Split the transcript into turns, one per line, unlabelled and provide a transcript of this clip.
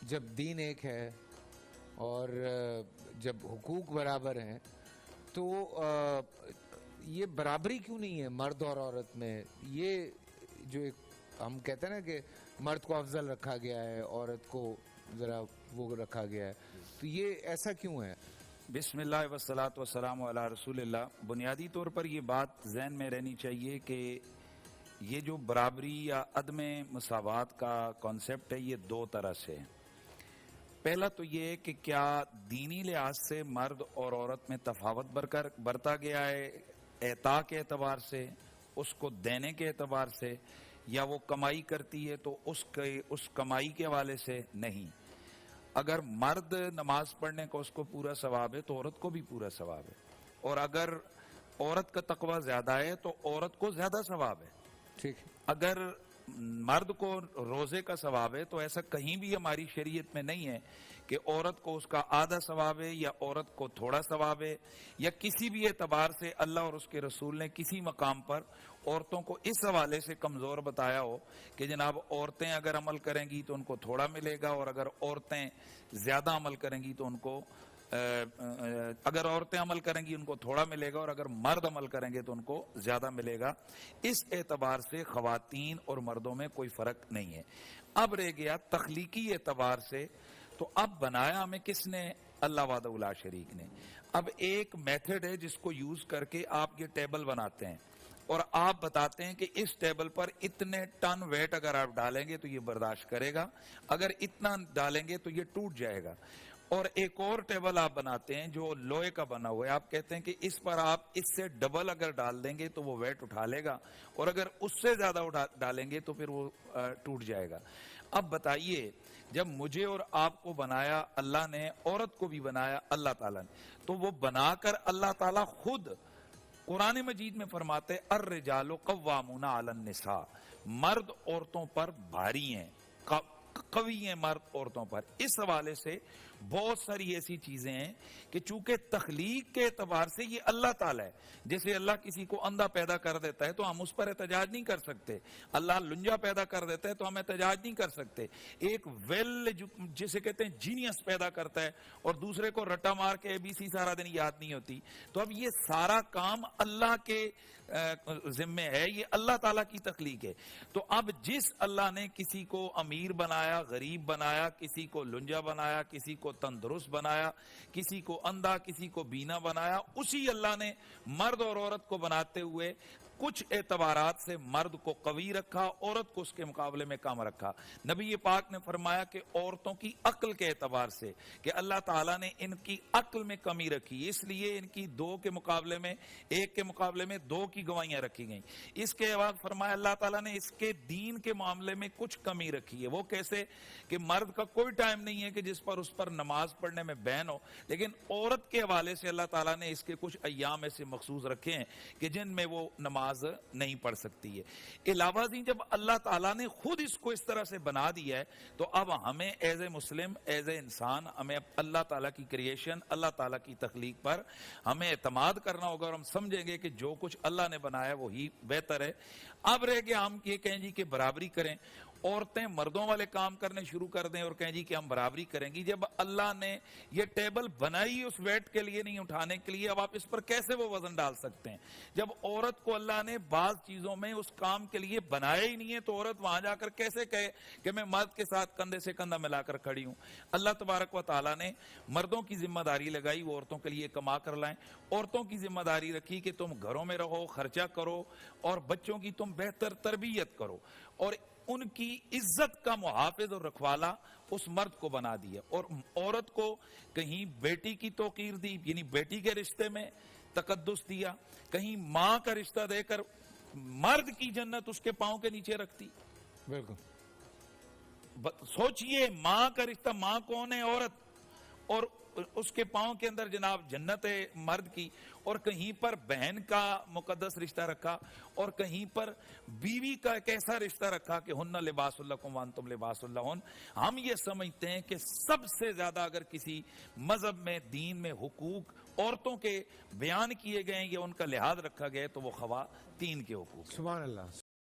جب دین ایک ہے اور جب حقوق برابر ہیں تو یہ برابری کیوں نہیں ہے مرد اور عورت میں؟ یہ جو ایک ہم کہتے ہیں نا کہ مرد کو افضل رکھا گیا ہے، عورت کو ذرا وہ رکھا گیا ہے، تو یہ ایسا کیوں ہے؟
بسم اللہ والصلاۃ والسلام علی رسول اللہ۔ بنیادی طور پر یہ بات ذہن میں رہنی چاہیے کہ یہ جو برابری یا عدم مساوات کا کانسیپٹ ہے، یہ دو طرح سے ہے۔ پہلا تو یہ کہ کیا دینی لحاظ سے مرد اور عورت میں تفاوت برتا گیا ہے اعطاء کے اعتبار سے، اس کو دینے کے اعتبار سے، یا وہ کمائی کرتی ہے تو اس کمائی کے حوالے سے؟ نہیں۔ اگر مرد نماز پڑھنے کا اس کو پورا ثواب ہے تو عورت کو بھی پورا ثواب ہے، اور اگر عورت کا تقوی زیادہ ہے تو عورت کو زیادہ ثواب ہے۔
ٹھیک۔
اگر مرد کو روزے کا ثواب ہے تو ایسا کہیں بھی ہماری شریعت میں نہیں ہے کہ عورت کو اس کا آدھا ثواب ہے یا عورت کو تھوڑا ثواب ہے، یا کسی بھی اعتبار سے اللہ اور اس کے رسول نے کسی مقام پر عورتوں کو اس حوالے سے کمزور بتایا ہو کہ جناب عورتیں اگر عمل کریں گی تو ان کو تھوڑا ملے گا، اور اگر عورتیں زیادہ عمل کریں گی تو ان کو اگر عورتیں عمل کریں گی ان کو تھوڑا ملے گا، اور اگر مرد عمل کریں گے تو ان کو زیادہ ملے گا۔ اس اعتبار سے خواتین اور مردوں میں کوئی فرق نہیں ہے۔ اب رہ گیا تخلیقی اعتبار سے، تو اب بنایا ہمیں کس نے؟ اللہ وحدہ لا شریک نے۔ اب ایک میتھڈ ہے جس کو یوز کر کے آپ یہ ٹیبل بناتے ہیں، اور آپ بتاتے ہیں کہ اس ٹیبل پر اتنے ٹن ویٹ اگر آپ ڈالیں گے تو یہ برداشت کرے گا، اگر اتنا ڈالیں گے تو یہ ٹوٹ جائے گا۔ اور ایک اور ٹیبل آپ بناتے ہیں جو لوہے کا بنا ہوا ہے، آپ کہتے ہیں کہ اس پر آپ اس سے ڈبل اگر ڈال دیں گے تو وہ ویٹ اٹھا لے گا، اور اگر اس سے زیادہ ڈالیں گے تو پھر وہ ٹوٹ جائے گا۔ اب بتائیے، جب مجھے اور آپ کو بنایا اللہ نے، عورت کو بھی بنایا اللہ تعالیٰ نے، تو وہ بنا کر اللہ تعالیٰ خود قرآن مجید میں فرماتے الرجال قوامون علی النساء، مرد عورتوں پر بھاری ہیں، قوی ہیں مرد عورتوں پر۔ اس حوالے سے بہت ساری ایسی چیزیں ہیں کہ چونکہ تخلیق کے اعتبار سے یہ اللہ تعالیٰ ہے، جیسے اللہ کسی کو اندھا پیدا کر دیتا ہے تو ہم اس پر احتجاج نہیں کر سکتے، اللہ لنجا پیدا کر دیتا ہے تو ہم احتجاج نہیں کر سکتے۔ ایک جسے کہتے ہیں جینیس پیدا کرتا ہے اور دوسرے کو رٹا مار کے ABC سارا دن یاد نہیں ہوتی، تو اب یہ سارا کام اللہ کے ذمے ہے، یہ اللہ تعالیٰ کی تخلیق ہے۔ تو اب جس اللہ نے کسی کو امیر بنایا، غریب بنایا، کسی کو لنجا بنایا، کسی کو تندرست بنایا، کسی کو اندھا، کسی کو بینا بنایا، اسی اللہ نے مرد اور عورت کو بناتے ہوئے کچھ اعتبارات سے مرد کو قوی رکھا، عورت کو اس کے مقابلے میں کم رکھا۔ نبی پاک نے فرمایا کہ عورتوں کی عقل کے اعتبار سے کہ اللہ تعالیٰ نے ان کی عقل میں کمی رکھی، اس لیے ان کی دو کے مقابلے میں، ایک کے مقابلے میں دو کی گواہیاں رکھی گئیں۔ اس کے بعد فرمایا اللہ تعالیٰ نے اس کے دین کے معاملے میں کچھ کمی رکھی ہے۔ وہ کیسے؟ کہ مرد کا کوئی ٹائم نہیں ہے کہ جس پر اس پر نماز پڑھنے میں بین ہو، لیکن عورت کے حوالے سے اللہ تعالیٰ نے اس کے کچھ ایام ایسے مخصوص رکھے ہیں کہ جن میں وہ نماز نہیں پڑھ سکتی ہے۔ علاوہ ازیں جب اللہ تعالیٰ نے خود اس کو اس طرح سے بنا دیا ہے تو اب ہمیں as a Muslim, as a انسان، ہمیں اللہ تعالیٰ کی کریشن، اللہ تعالیٰ کی تخلیق پر ہمیں اعتماد کرنا ہوگا، اور ہم سمجھیں گے کہ جو کچھ اللہ نے بنایا وہی بہتر ہے۔ اب رہ گیا ہم یہ کہیں جی کہ برابری کریں، عورتیں مردوں والے کام کرنے شروع کر دیں اور کہیں جی کہ ہم برابری کریں گی۔ جب اللہ نے یہ ٹیبل بنائی اس ویٹ کے لیے نہیں، اٹھانے کے لیے، اب آپ اس پر کیسے وہ وزن ڈال سکتے ہیں؟ جب عورت کو اللہ نے بعض چیزوں میں اس کام کے لیے بنایا ہی نہیں ہے تو عورت وہاں جا کر کیسے کہے کہ میں مرد کے ساتھ کندھے سے کندھا ملا کر کھڑی ہوں؟ اللہ تبارک و تعالیٰ نے مردوں کی ذمہ داری لگائی وہ عورتوں کے لیے کما کر لائیں، عورتوں کی ذمہ داری رکھی کہ تم گھروں میں رہو، خرچہ کرو، اور بچوں کی تم بہتر تربیت کرو، اور ان کی عزت کا محافظ اور رکھوالا اس مرد کو بنا دیا۔ اور عورت کو کہیں بیٹی کی توقیر دی، یعنی بیٹی کے رشتے میں تقدس دیا، کہیں ماں کا رشتہ دے کر مرد کی جنت اس کے پاؤں کے نیچے رکھتی۔
بالکل
سوچئے، ماں کا رشتہ، ماں کون ہے؟ عورت، اور اس کے پاؤں کے اندر جناب جنت ہے مرد کی، اور کہیں پر بہن کا مقدس رشتہ رکھا، اور کہیں پر بیوی کا ایک ایسا رشتہ رکھا کہ ہن لباس لکم وانتم لباس لہن۔ ہم یہ سمجھتے ہیں کہ سب سے زیادہ اگر کسی مذہب میں، دین میں حقوق عورتوں کے بیان کیے گئے یا ان کا لحاظ رکھا گیا تو وہ خواتین کے حقوق۔
سبحان اللہ۔